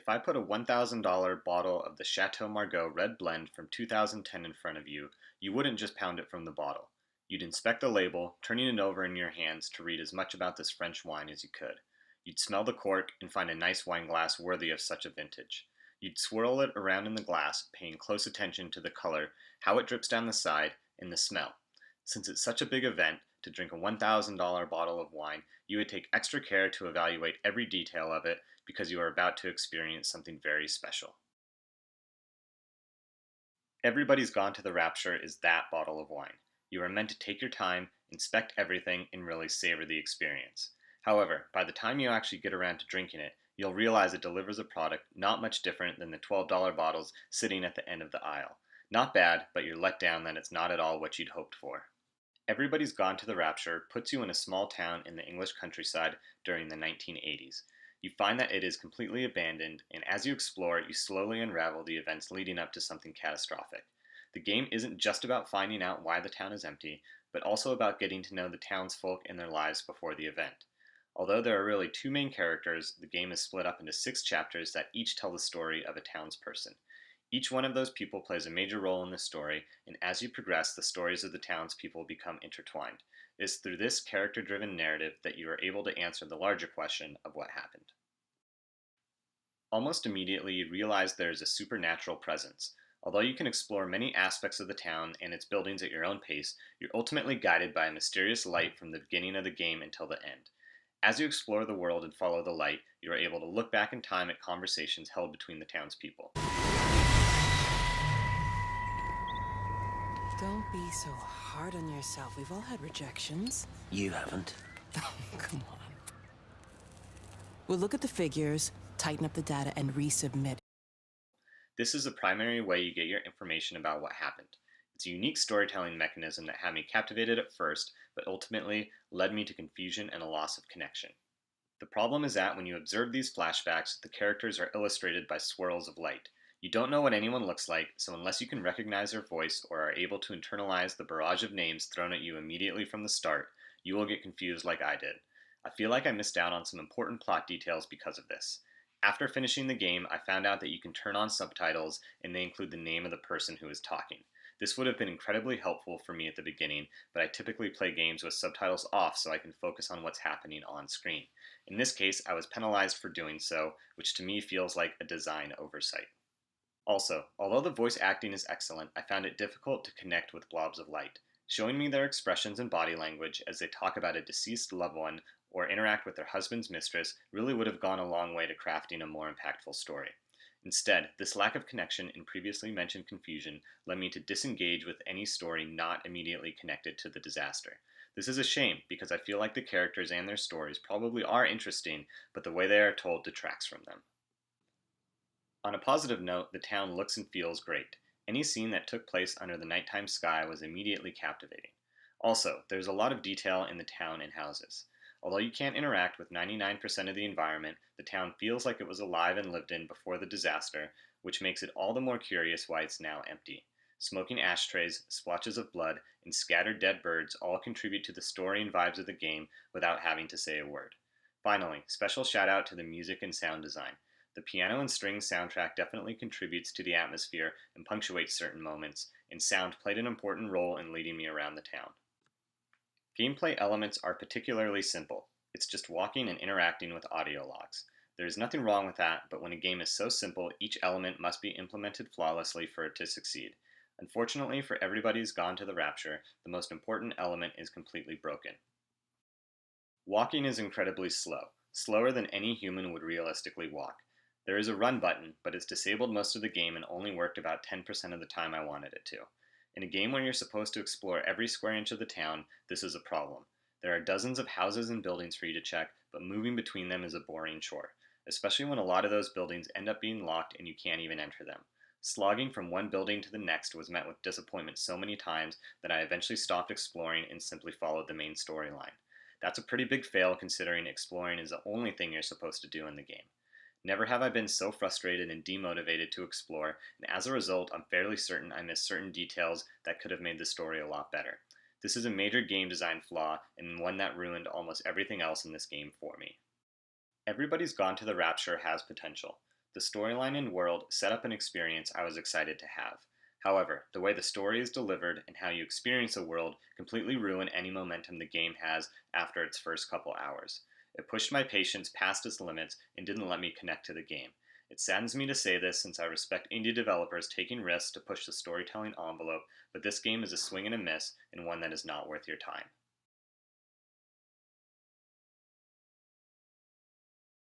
If I put a $1,000 bottle of the Chateau Margaux Red Blend from 2010 in front of you, you wouldn't just pound it from the bottle. You'd inspect the label, turning it over in your hands to read as much about this French wine as you could. You'd smell the cork and find a nice wine glass worthy of such a vintage. You'd swirl it around in the glass, paying close attention to the color, how it drips down the side, and the smell. Since it's such a big event, to drink a $1,000 bottle of wine, you would take extra care to evaluate every detail of it because you are about to experience something very special. Everybody's Gone to the Rapture is that bottle of wine. You are meant to take your time, inspect everything, and really savor the experience. However, by the time you actually get around to drinking it, you'll realize it delivers a product not much different than the $12 bottles sitting at the end of the aisle. Not bad, but you're let down that it's not at all what you'd hoped for. Everybody's Gone to the Rapture puts you in a small town in the English countryside during the 1980s. You find that it is completely abandoned, and as you explore it, you slowly unravel the events leading up to something catastrophic. The game isn't just about finding out why the town is empty, but also about getting to know the townsfolk and their lives before the event. Although there are really two main characters, the game is split up into 6 chapters that each tell the story of a townsperson. Each one of those people plays a major role in the story, and as you progress, the stories of the townspeople become intertwined. It is through this character-driven narrative that you are able to answer the larger question of what happened. Almost immediately, you realize there is a supernatural presence. Although you can explore many aspects of the town and its buildings at your own pace, you're ultimately guided by a mysterious light from the beginning of the game until the end. As you explore the world and follow the light, you are able to look back in time at conversations held between the townspeople. Don't be so hard on yourself. We've all had rejections. You haven't. Oh, come on. We'll look at the figures, tighten up the data, and resubmit. This is the primary way you get your information about what happened. It's a unique storytelling mechanism that had me captivated at first, but ultimately led me to confusion and a loss of connection. The problem is that when you observe these flashbacks, the characters are illustrated by swirls of light. You don't know what anyone looks like, so unless you can recognize their voice or are able to internalize the barrage of names thrown at you immediately from the start, you will get confused like I did. I feel like I missed out on some important plot details because of this. After finishing the game, I found out that you can turn on subtitles and they include the name of the person who is talking. This would have been incredibly helpful for me at the beginning, but I typically play games with subtitles off so I can focus on what's happening on screen. In this case, I was penalized for doing so, which to me feels like a design oversight. Also, although the voice acting is excellent, I found it difficult to connect with blobs of light. Showing me their expressions and body language as they talk about a deceased loved one or interact with their husband's mistress really would have gone a long way to crafting a more impactful story. Instead, this lack of connection and previously mentioned confusion led me to disengage with any story not immediately connected to the disaster. This is a shame because I feel like the characters and their stories probably are interesting, but the way they are told detracts from them. On a positive note, the town looks and feels great. Any scene that took place under the nighttime sky was immediately captivating. Also, there's a lot of detail in the town and houses. Although you can't interact with 99% of the environment, the town feels like it was alive and lived in before the disaster, which makes it all the more curious why it's now empty. Smoking ashtrays, splotches of blood, and scattered dead birds all contribute to the story and vibes of the game without having to say a word. Finally, special shout out to the music and sound design. The piano and strings soundtrack definitely contributes to the atmosphere and punctuates certain moments, and sound played an important role in leading me around the town. Gameplay elements are particularly simple. It's just walking and interacting with audio logs. There is nothing wrong with that, but when a game is so simple, each element must be implemented flawlessly for it to succeed. Unfortunately for Everybody's Gone to the Rapture, the most important element is completely broken. Walking is incredibly slow, slower than any human would realistically walk. There is a run button, but it's disabled most of the game and only worked about 10% of the time I wanted it to. In a game where you're supposed to explore every square inch of the town, this is a problem. There are dozens of houses and buildings for you to check, but moving between them is a boring chore, especially when a lot of those buildings end up being locked and you can't even enter them. Slogging from one building to the next was met with disappointment so many times that I eventually stopped exploring and simply followed the main storyline. That's a pretty big fail considering exploring is the only thing you're supposed to do in the game. Never have I been so frustrated and demotivated to explore, and as a result, I'm fairly certain I missed certain details that could have made the story a lot better. This is a major game design flaw, and one that ruined almost everything else in this game for me. Everybody's Gone to the Rapture has potential. The storyline and world set up an experience I was excited to have. However, the way the story is delivered and how you experience a world completely ruin any momentum the game has after its first couple hours. It pushed my patience past its limits and didn't let me connect to the game. It saddens me to say this since I respect indie developers taking risks to push the storytelling envelope, but this game is a swing and a miss and one that is not worth your time.